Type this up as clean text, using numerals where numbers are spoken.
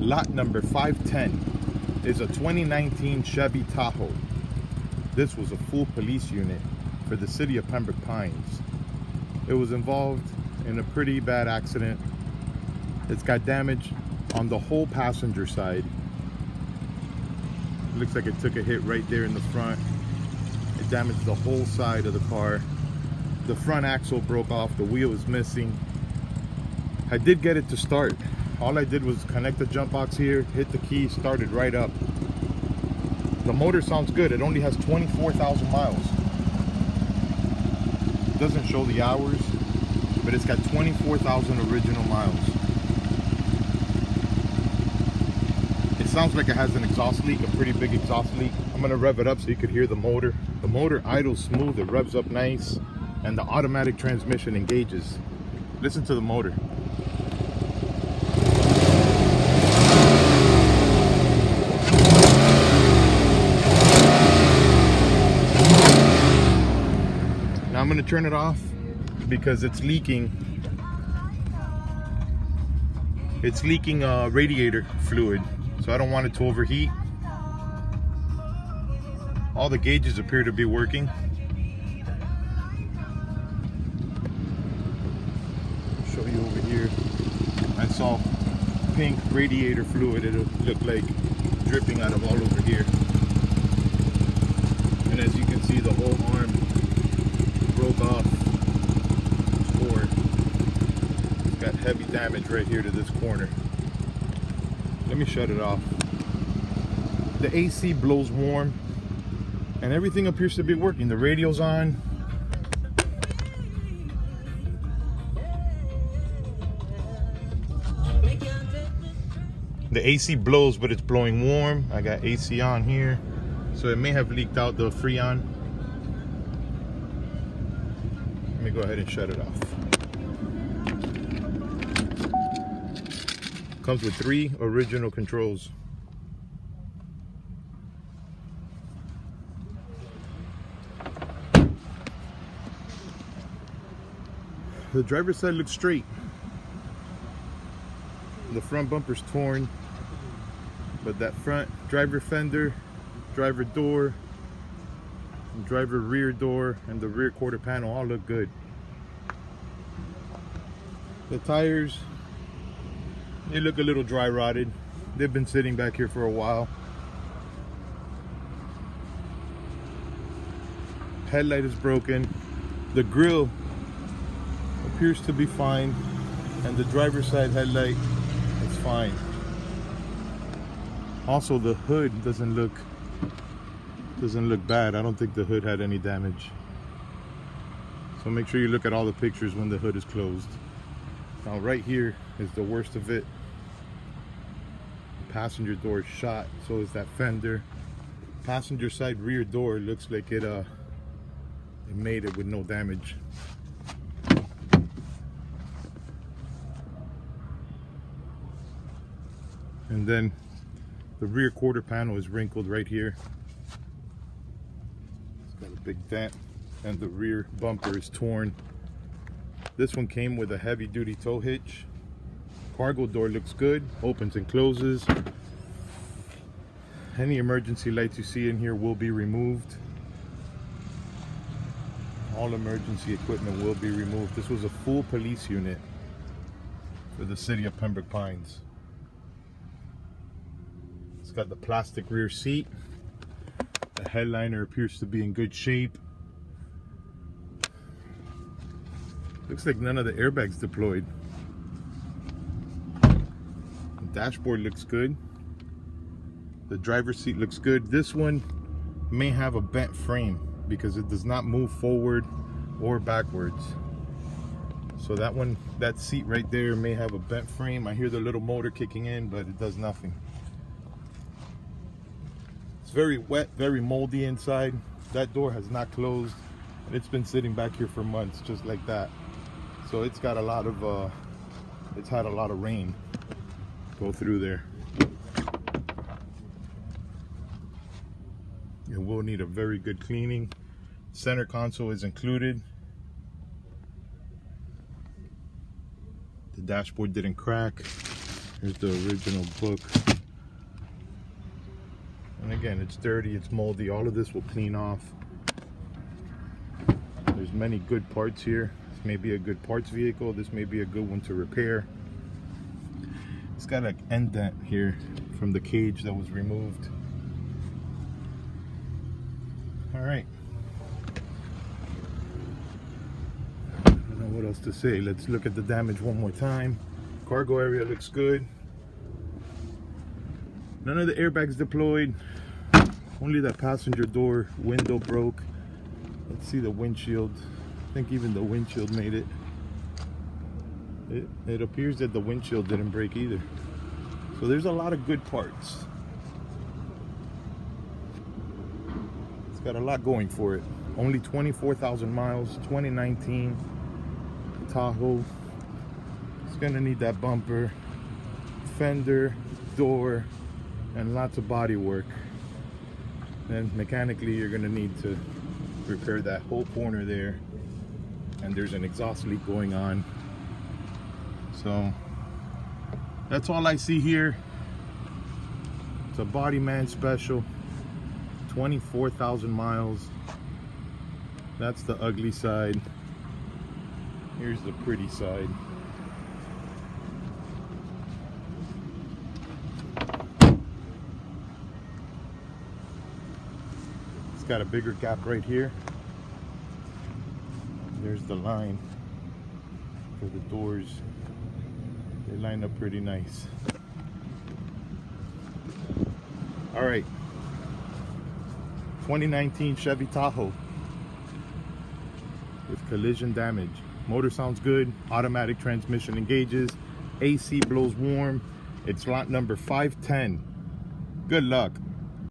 Lot number 510 is a 2019 Chevy Tahoe. This was a full police unit for the city of Pembroke Pines. It was involved in a pretty bad accident. It's got damage on the whole passenger side. It looks like it took a hit right there in the front. It damaged the whole side of the car. The front axle broke off, the wheel is missing. I did get it to start. All I did was connect the jump box here, hit the key, started right up. The motor sounds good. It only has 24,000 miles. It doesn't show the hours, but it's got 24,000 original miles. It sounds like it has an exhaust leak, a pretty big exhaust leak. I'm gonna rev it up so you could hear the motor. The motor idles smooth, it revs up nice, and the automatic transmission engages. Listen to the motor. Now I'm going to turn it off because it's leaking. It's leaking radiator fluid, so I don't want it to overheat. All the gauges appear to be working. Show you over here. I saw pink radiator fluid. It looked like dripping out of all over here. And as you can see, the whole arm broke off. It's got heavy damage right here to this corner. Let me shut it off. The AC blows warm and everything appears to be working. The radio's on. The AC blows, but it's blowing warm. I got AC on here, so it may have leaked out the Freon. Let me go ahead and shut it off. Comes with 3 original controls. The driver's side looks straight. The front bumper's torn, but that front driver fender, driver door, driver rear door, and the rear quarter panel all look good. The tires, they look a little dry rotted. They've been sitting back here for a while. Headlight is broken. The grille appears to be fine, and the driver's side headlight is fine. Also, the hood doesn't look bad. I don't think the hood had any damage. So make sure you look at all the pictures when the hood is closed. Now right here is the worst of it. Passenger door is shot, so is that fender. Passenger side rear door looks like it made it with no damage. And then the rear quarter panel is wrinkled right here. It's got a big dent, and the rear bumper is torn. This one came with a heavy duty tow hitch. Cargo door looks good, opens and closes. Any emergency lights you see in here will be removed. All emergency equipment will be removed. This was a full police unit for the city of Pembroke Pines. It's got the plastic rear seat. The headliner appears to be in good shape. Looks like none of the airbags deployed. The dashboard looks good. The driver's seat looks good. This one may have a bent frame because it does not move forward or backwards. So that seat right there may have a bent frame. I hear the little motor kicking in, but it does nothing. It's very wet, very moldy inside. That door has not closed, and it's been sitting back here for months, just like that. So it's got a lot of, it's had a lot of rain go through there. It will need a very good cleaning. Center console is included. The dashboard didn't crack. Here's the original book. And again, it's dirty, it's moldy. All of this will clean off. There's many good parts here. This may be a good parts vehicle. This may be a good one to repair. It's got an indent here from the cage that was removed. All right. I don't know what else to say. Let's look at the damage one more time. Cargo area looks good. None of the airbags deployed. Only that passenger door window broke. Let's see the windshield. I think even the windshield made it. It appears that the windshield didn't break either. So there's a lot of good parts. It's got a lot going for it. Only 24,000 miles, 2019 Tahoe. It's gonna need that bumper, fender, door, and lots of body work. Then mechanically you're gonna need to repair that whole corner there, and there's an exhaust leak going on. So that's all I see here. It's a body man special, 24,000 miles. That's the ugly side. Here's the pretty side. It's got a bigger gap right here. There's the line for the doors. They line up pretty nice. All right, 2019 Chevy Tahoe with collision damage. Motor sounds good, automatic transmission engages, AC blows warm. It's lot number 510. Good luck.